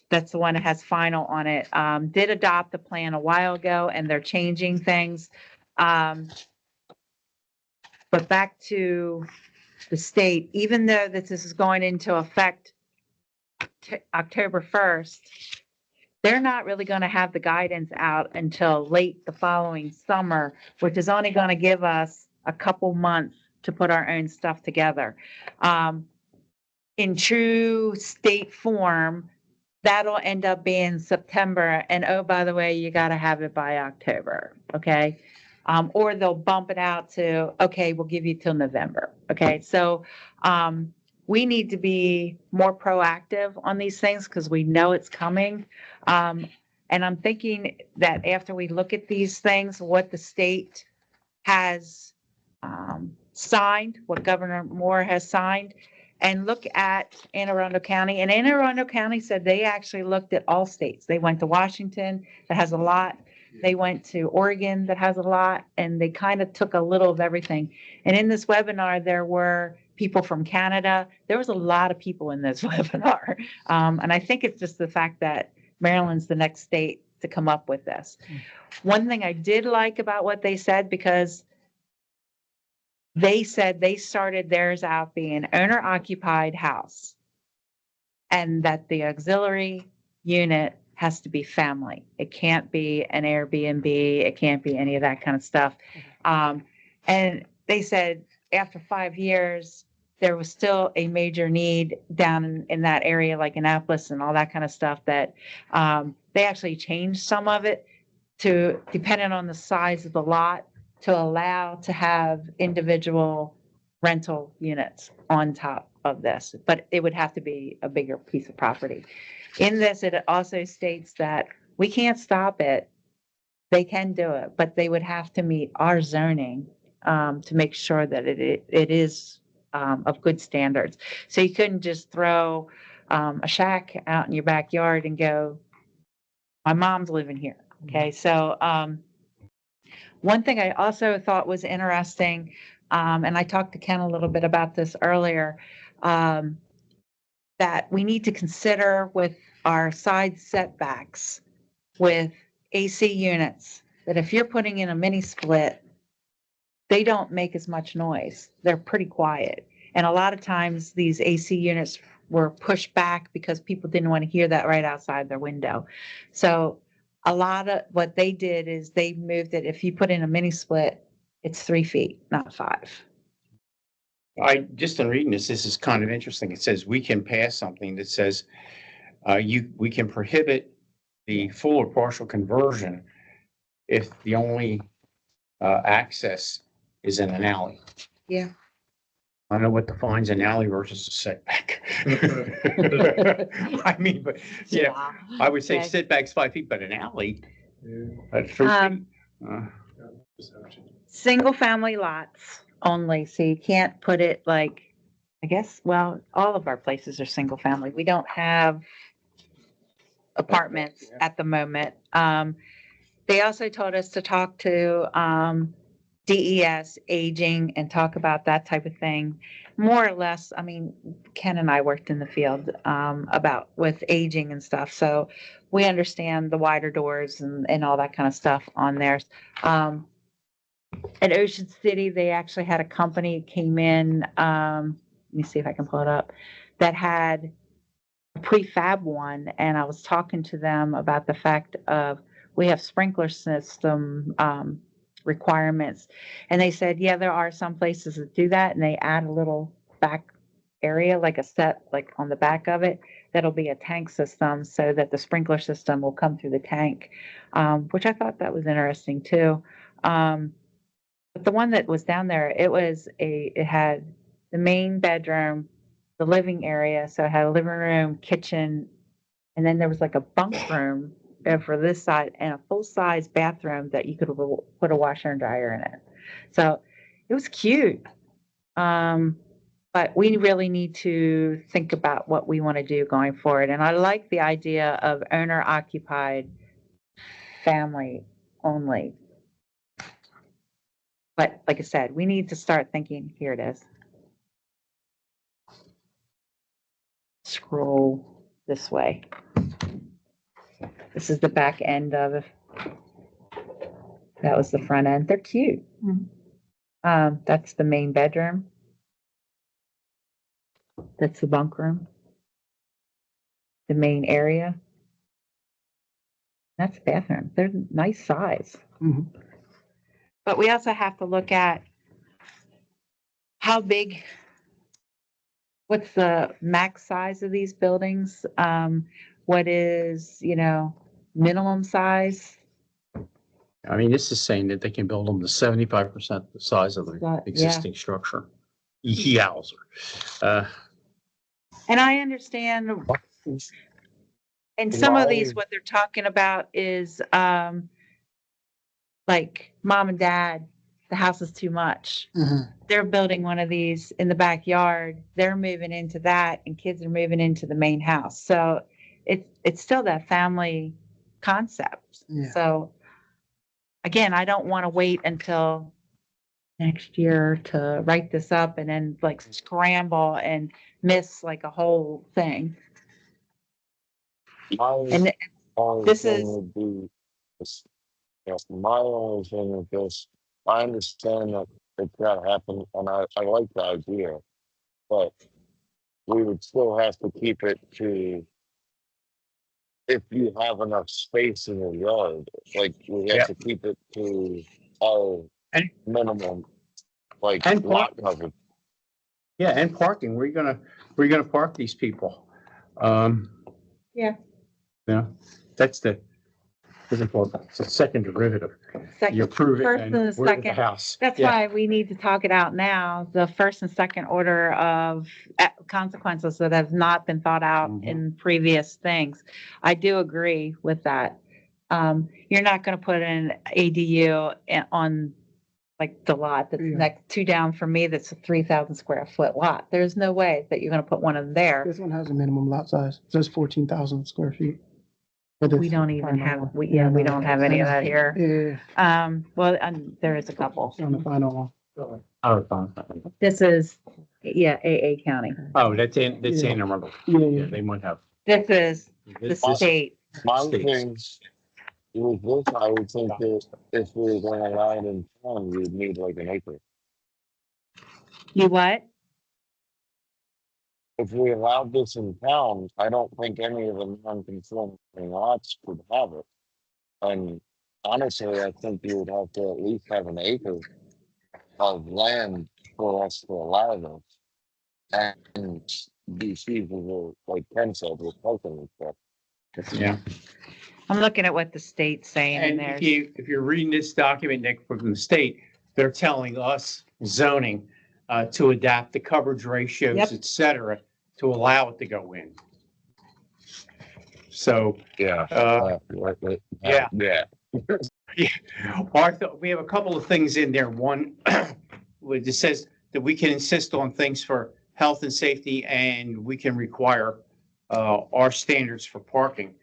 that's the one that has final on it, did adopt a plan a while ago, and they're changing things. But back to the state, even though this is going into effect October 1st, they're not really going to have the guidance out until late the following summer, which is only going to give us a couple months to put our own stuff together. In true state form, that'll end up being September. And oh, by the way, you got to have it by October. Okay. Or they'll bump it out to, okay, we'll give you till November. Okay. So, we need to be more proactive on these things because we know it's coming. And I'm thinking that after we look at these things, what the state has signed, what Governor Moore has signed, and look at Anne Arundel County. And Anne Arundel County said they actually looked at all states. They went to Washington, that has a lot. They went to Oregon, that has a lot. And they kind of took a little of everything. And in this webinar, there were people from Canada. There was a lot of people in this webinar. And I think it's just the fact that Maryland's the next state to come up with this. One thing I did like about what they said, because they said they started theirs out being owner-occupied house, and that the auxiliary unit has to be family. It can't be an Airbnb. It can't be any of that kind of stuff. And they said after 5 years, there was still a major need down in that area, like Annapolis and all that kind of stuff, that they actually changed some of it to, depending on the size of the lot, to allow to have individual rental units on top of this, but it would have to be a bigger piece of property. In this, it also states that we can't stop it. They can do it, but they would have to meet our zoning to make sure that it is of good standards. So you couldn't just throw a shack out in your backyard and go, my mom's living here. Okay, so one thing I also thought was interesting, and I talked to Ken a little bit about this earlier, that we need to consider with our side setbacks with AC units, that if you're putting in a mini split, they don't make as much noise. They're pretty quiet. And a lot of times these AC units were pushed back because people didn't want to hear that right outside their window. So a lot of what they did is they moved it. If you put in a mini split, it's 3 feet, not 5. I just in reading this is kind of interesting. It says we can pass something that says we can prohibit the full or partial conversion if the only access is in an alley. Yeah. I don't know what defines an alley versus a setback. I mean, but yeah, I would say Okay. setback's 5 feet, but an alley at 3 feet. Single family lots only. So you can't put it like, I guess, well, all of our places are single family. We don't have apartments at the moment. They also told us to talk to DES, aging, and talk about that type of thing. More or less, I mean, Ken and I worked in the field about with aging and stuff, so we understand the wider doors and all that kind of stuff on there. At Ocean City, they actually had a company came in, let me see if I can pull it up, that had a prefab one, and I was talking to them about the fact of we have sprinkler system requirements, and they said, yeah, there are some places that do that, and they add a little back area, like a set, like on the back of it, that'll be a tank system, so that the sprinkler system will come through the tank, which I thought that was interesting too. But the one that was down there, it had the main bedroom, the living area. So it had a living room, kitchen, and then there was like a bunk room for this side and a full size bathroom that you could put a washer and dryer in it. So it was cute. But we really need to think about what we want to do going forward. And I like the idea of owner occupied, family only. But like I said, we need to start thinking, here it is. Scroll this way. This is the back end of it. That was the front end. They're cute. That's the main bedroom. That's the bunk room. The main area. That's the bathroom. They're nice size. Mhm. But we also have to look at how big, what's the max size of these buildings? What is, minimum size? I mean, this is saying that they can build them to 75% the size of the Yeah. existing structure. Yowzer. And I understand, and some of these, what they're talking about is, like mom and dad, the house is too much. Mhm. They're building one of these in the backyard. They're moving into that, and kids are moving into the main house. So it's still that family concept. Yeah. So again, I don't want to wait until next year to write this up and then like scramble and miss like a whole thing. My And only this thing is- would be, this- my only thing with this, I understand that it's gotta happen, and I like the idea, but we would still have to keep it to, if you have enough space in your yard, like, we have Yeah. to keep it to our And- minimum, like, And lot coverage. Yeah, and parking. Where you gonna park these people? Yeah. Yeah, that's it's a second derivative. You second, approve it first and and the where's the second. house? That's Yeah. why we need to talk it out now, the first and second order of consequences that have not been thought out Mhm. in previous things. I do agree with that. You're not gonna put an ADU on like the lot that's Yeah. next two down from me, that's a 3,000 square foot lot. There's no way that you're gonna put one in there. This one has a minimum lot size. It says 14,000 square feet. But We it's don't even probably not have, more. we no, don't have any of that here. Yeah, Well, there is a couple. it's on the final one. Oh, fine. This is, AA County. Oh, that's in Yeah. Arundel. Yeah, Yeah, yeah. they might have. This is the This- state. My States. thing, with this, I would think that if we were gonna allow it in town, we'd need like an acre. You what? If we allowed this in town, I don't think any of the non-conforming lots could have it. And honestly, I think you would have to at least have an acre of land for us to allow this. And be feasible, like Ken said, with parking and stuff. Yeah. I'm looking at what the state's saying in And there. if you're reading this document, Nick, from the state, they're telling us zoning to adapt the coverage ratios, Yep. et cetera, to allow it to go in. So, Yeah. Yeah. Yeah. Martha, we have a couple of things in there. One, which it says that we can insist on things for health and safety, and we can require our standards for parking.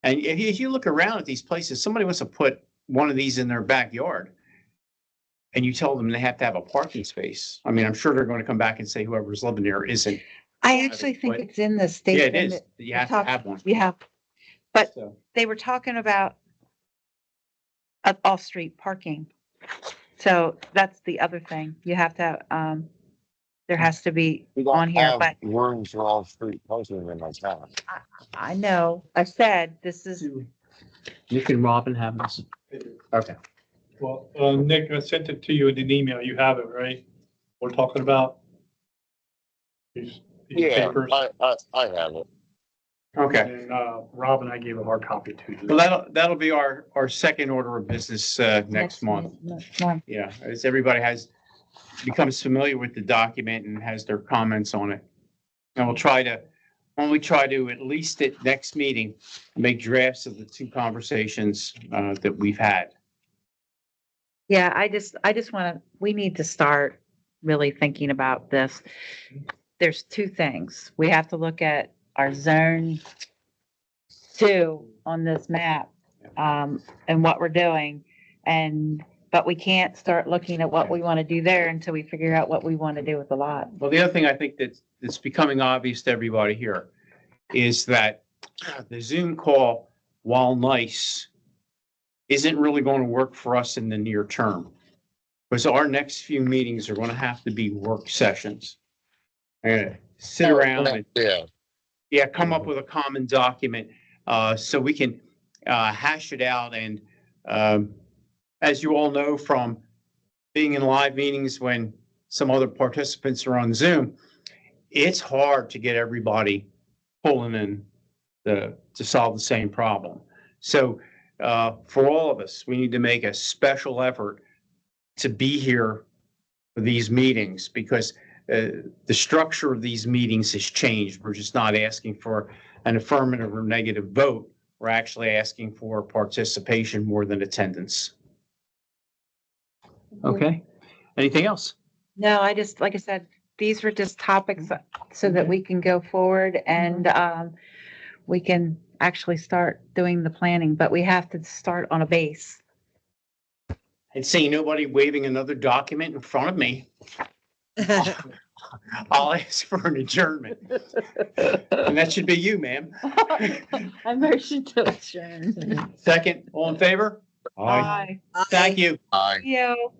And if you look around at these places, somebody wants to put one of these in their backyard and you tell them they have to have a parking space. I mean, I'm sure they're going to come back and say whoever's living there isn't. I actually think But- it's in the state. Yeah, it is. You have to have one. Yeah, but So, they were talking about off-street parking. So that's the other thing. You have to, there has to be We on don't here, have but room for all street parking in my town. I know, I said, this is, Nick and Robin have this. okay. Well, Nick, I sent it to you in an email. You have it, right? We're talking about these Yeah, papers. I have it. Okay. And Rob and I gave a hard copy to you. Well, that'll be our second order of business, next month. Next month. Yeah, as everybody becomes familiar with the document and has their comments on it. And when we try to, at least at next meeting, make drafts of the two conversations, that we've had. Yeah, I just want to, we need to start really thinking about this. There's two things. We have to look at our zone 2 on this map, and what we're doing. But we can't start looking at what we want to do there until we figure out what we want to do with the lot. Well, the other thing I think that's becoming obvious to everybody here is that the Zoom call, while nice, isn't really going to work for us in the near term. Because our next few meetings are going to have to be work sessions. And sit around and, Yeah, come up with a common document, so we can, hash it out. And, as you all know from being in live meetings when some other participants are on Zoom, it's hard to get everybody pulling in to solve the same problem. So, for all of us, we need to make a special effort to be here for these meetings, because the structure of these meetings has changed. We're just not asking for an affirmative or negative vote. We're actually asking for participation more than attendance. Okay. Anything else? No, like I said, these were just topics so that we can go forward and we can actually start doing the planning, but we have to start on a base. I'd say nobody waving another document in front of me. I'll ask for an adjournment. And that should be you, ma'am. I motion to adjourn. Second, all in favor? Bye. Thank you. I. You.